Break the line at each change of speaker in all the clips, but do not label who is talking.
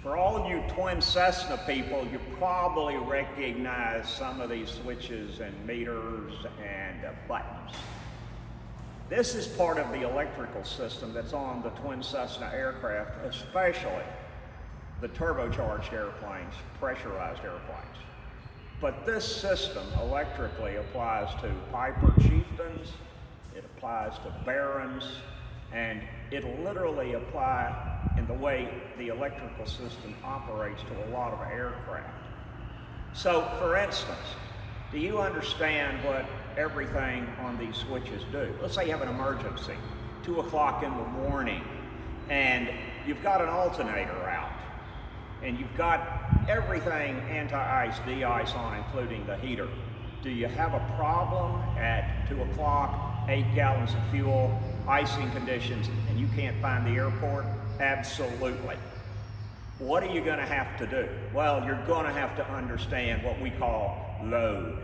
For all you twin Cessna people, you probably recognize some of these switches and meters and buttons. This is part of the electrical system that's on the twin Cessna aircraft, especially the turbocharged airplanes, pressurized airplanes. But this system electrically applies to Piper Chieftains, it applies to Barons, and it'll literally apply in the way the electrical system operates to a lot of aircraft. So, for instance, do you understand what everything on these switches do? Let's say you have an emergency, 2 o'clock in the morning, and you've got an alternator out, and you've got everything anti-ice, de-ice on, including the heater. Do you have a problem at 2 o'clock, 8 gallons of fuel, icing conditions, and you can't find the airport? Absolutely. What are you going to have to do? Well, you're going to have to understand what we call load.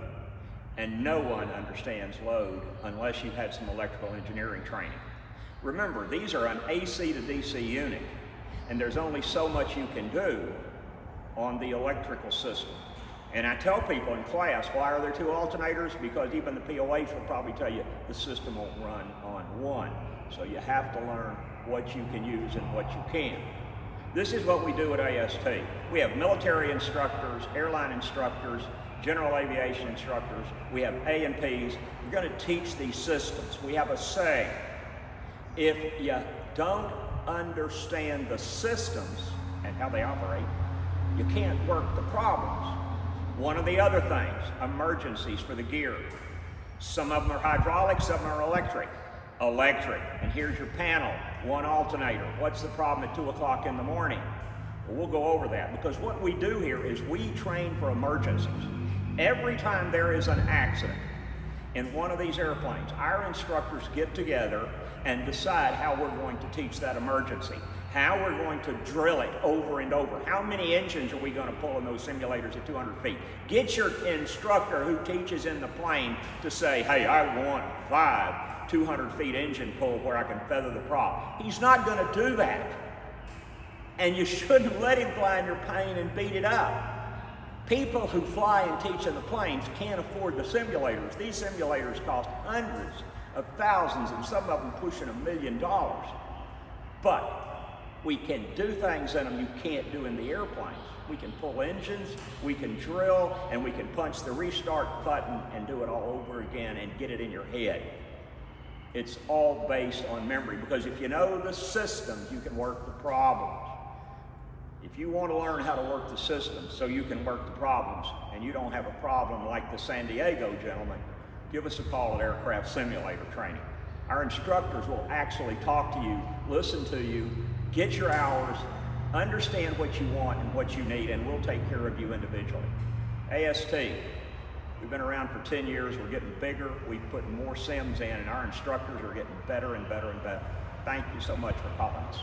And no one understands load unless you've had some electrical engineering training. Remember, these are an AC to DC unit, and there's only so much you can do on the electrical system. And I tell people in class, why are there 2 alternators? Because even the POH will probably tell you the system won't run on one. So you have to learn what you can use and what you can't. This is what we do at AST. We have military instructors, airline instructors, general aviation instructors. We have A&Ps. We're going to teach these systems. We have a saying, if you don't understand the systems and how they operate, you can't work the problems. One of the other things, emergencies for the gear. Some of them are hydraulic, some are electric. Electric, and here's your panel, 1 alternator. What's the problem at 2 o'clock in the morning? Well, we'll go over that, because what we do here is we train for emergencies. Every time there is an accident in one of these airplanes, our instructors get together and decide how we're going to teach that emergency, how we're going to drill it over and over. How many engines are we going to pull in those simulators at 200 feet? Get your instructor who teaches in the plane to say, hey, I want 5 200 feet engine pull where I can feather the prop. He's not going to do that. And you shouldn't let him fly in your plane and beat it up. People who fly and teach in the planes can't afford the simulators. These simulators cost hundreds of thousands, and some of them pushing $1 million. But we can do things in them you can't do in the airplanes. We can pull engines, we can drill, and we can punch the restart button and do it all over again and get it in your head. It's all based on memory, because if you know the systems, you can work the problems. If you want to learn how to work the systems so you can work the problems, and you don't have a problem like the San Diego gentleman, give us a call at Aircraft Simulator Training. Our instructors will actually talk to you, listen to you, get your hours, understand what you want and what you need, and we'll take care of you individually. AST. We've been around for 10 years, we're getting bigger, we've put more sims in, and our instructors are getting better and better and better. Thank you so much for calling us.